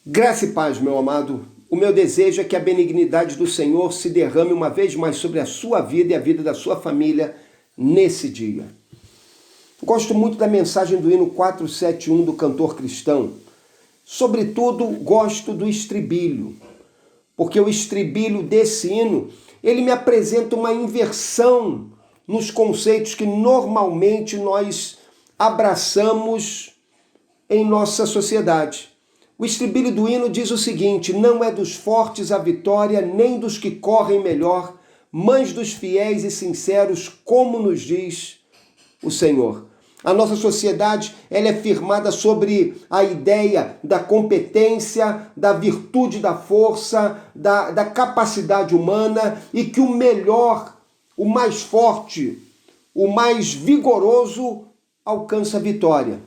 Graça e paz, meu amado. O meu desejo é que a benignidade do Senhor se derrame uma vez mais sobre a sua vida e a vida da sua família nesse dia. Gosto muito da mensagem do hino 471 do cantor cristão. Sobretudo, gosto do estribilho, porque o estribilho desse hino, ele me apresenta uma inversão nos conceitos que normalmente nós abraçamos em nossa sociedade. O estribilho do hino diz o seguinte: não é dos fortes a vitória, nem dos que correm melhor, mas dos fiéis e sinceros, como nos diz o Senhor. A nossa sociedade ela é firmada sobre a ideia da competência, da virtude da força, da capacidade humana e que o melhor, o mais forte, o mais vigoroso alcança a vitória.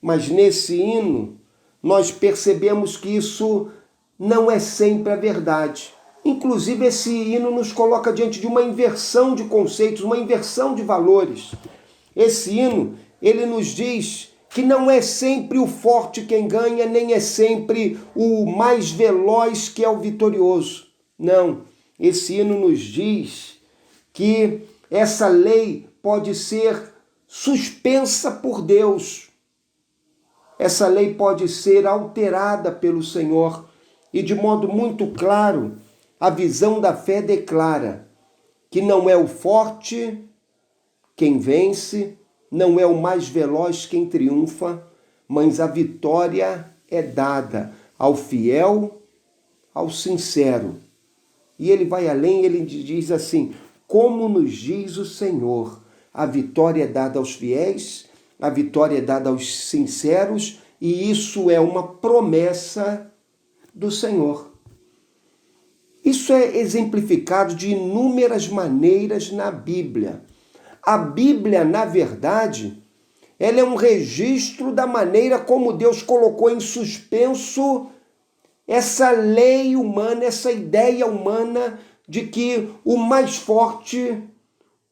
Mas nesse hino, nós percebemos que isso não é sempre a verdade. Inclusive, esse hino nos coloca diante de uma inversão de conceitos, uma inversão de valores. Esse hino, ele nos diz que não é sempre o forte quem ganha, nem é sempre o mais veloz que é o vitorioso. Não, esse hino nos diz que essa lei pode ser suspensa por Deus. Essa lei pode ser alterada pelo Senhor e, de modo muito claro, a visão da fé declara que não é o forte quem vence, não é o mais veloz quem triunfa, mas a vitória é dada ao fiel, ao sincero. E ele vai além, ele diz assim: como nos diz o Senhor, a vitória é dada aos fiéis, a vitória é dada aos sinceros, e isso é uma promessa do Senhor. Isso é exemplificado de inúmeras maneiras na Bíblia. A Bíblia, na verdade, ela é um registro da maneira como Deus colocou em suspenso essa lei humana, essa ideia humana de que o mais forte,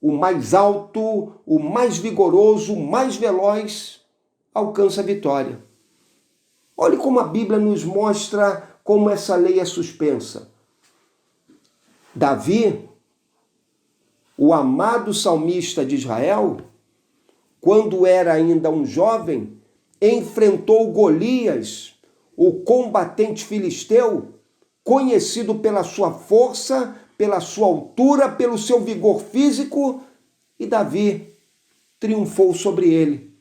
o mais alto, o mais vigoroso, o mais veloz alcança a vitória. Olhe como a Bíblia nos mostra como essa lei é suspensa. Davi, o amado salmista de Israel, quando era ainda um jovem, enfrentou Golias, o combatente filisteu, conhecido pela sua força, pela sua altura, pelo seu vigor físico, e Davi triunfou sobre ele,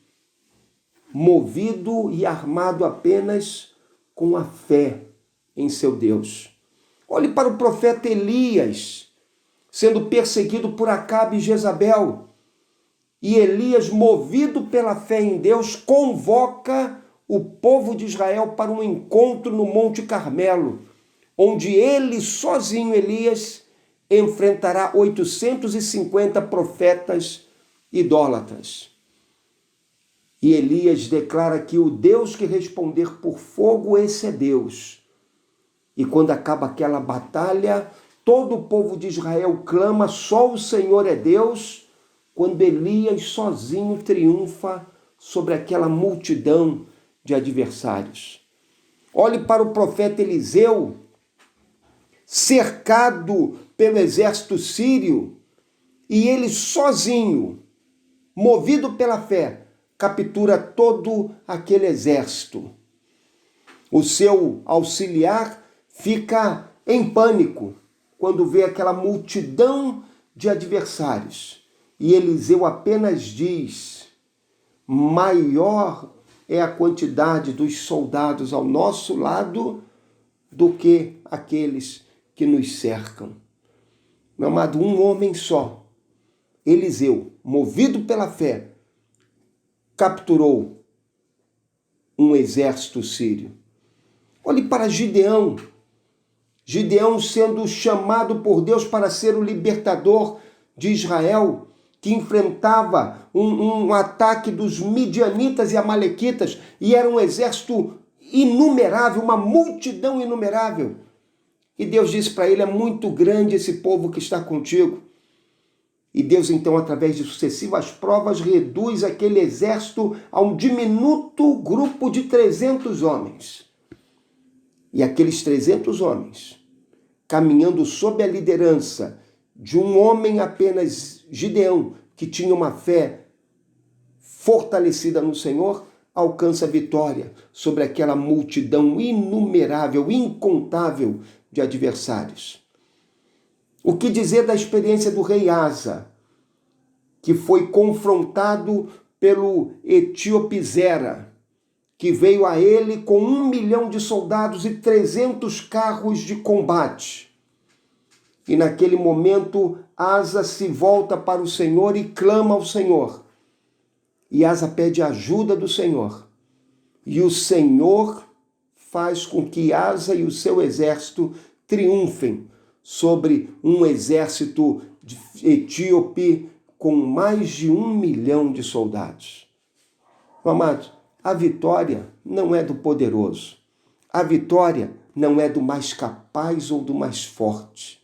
movido e armado apenas com a fé em seu Deus. Olhe para o profeta Elias, sendo perseguido por Acabe e Jezabel. E Elias, movido pela fé em Deus, convoca o povo de Israel para um encontro no Monte Carmelo, onde ele sozinho, Elias, enfrentará 850 profetas idólatras. E Elias declara que o Deus que responder por fogo, esse é Deus. E quando acaba aquela batalha, todo o povo de Israel clama: só o Senhor é Deus, quando Elias sozinho triunfa sobre aquela multidão de adversários. Olhe para o profeta Eliseu, cercado pelo exército sírio, e ele sozinho, movido pela fé, captura todo aquele exército. O seu auxiliar fica em pânico quando vê aquela multidão de adversários. E Eliseu apenas diz: maior é a quantidade dos soldados ao nosso lado do que aqueles que nos cercam. Meu amado, um homem só, Eliseu, movido pela fé, capturou um exército sírio. Olhe para Gideão. Gideão sendo chamado por Deus para ser o libertador de Israel, que enfrentava um ataque dos midianitas e amalequitas, e era um exército inumerável, uma multidão inumerável. E Deus disse para ele: é muito grande esse povo que está contigo. E Deus, então, através de sucessivas provas, reduz aquele exército a um diminuto grupo de 300 homens. E aqueles 300 homens, caminhando sob a liderança de um homem apenas, Gideão, que tinha uma fé fortalecida no Senhor, alcança a vitória sobre aquela multidão inumerável, incontável de adversários. O que dizer da experiência do rei Asa, que foi confrontado pelo etíope Zera, que veio a ele com 1 milhão de soldados e 300 carros de combate. E naquele momento, Asa se volta para o Senhor e clama ao Senhor. E Asa pede ajuda do Senhor. E o Senhor faz com que Asa e o seu exército triunfem sobre um exército etíope com mais de 1 milhão de soldados. Amados, a vitória não é do poderoso. A vitória não é do mais capaz ou do mais forte.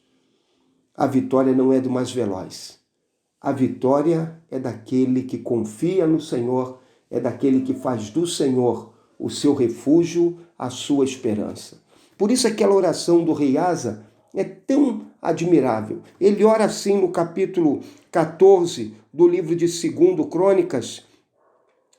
A vitória não é do mais veloz. A vitória é daquele que confia no Senhor, é daquele que faz do Senhor o seu refúgio, a sua esperança. Por isso aquela oração do rei Asa é tão admirável. Ele ora assim no capítulo 14 do livro de 2 Crônicas,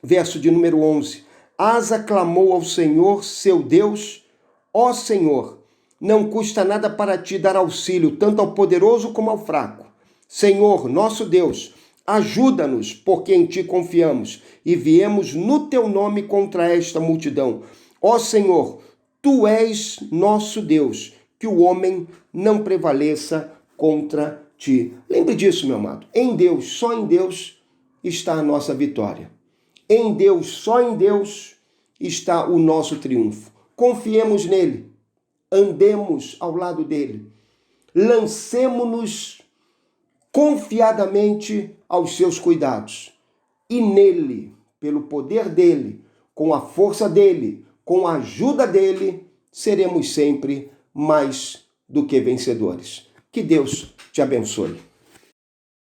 verso de número 11. Asa clamou ao Senhor, seu Deus: ó Senhor, não custa nada para ti dar auxílio, tanto ao poderoso como ao fraco. Senhor, nosso Deus, ajuda-nos, porque em ti confiamos, e viemos no teu nome contra esta multidão. Ó Senhor, tu és nosso Deus, que o homem não prevaleça contra ti. Lembre disso, meu amado. Em Deus, só em Deus está a nossa vitória. Em Deus, só em Deus está o nosso triunfo. Confiemos nele, andemos ao lado dele, lancemo-nos confiadamente aos seus cuidados. E nele, pelo poder dele, com a força dele, com a ajuda dele, seremos sempre mais do que vencedores. Que Deus te abençoe.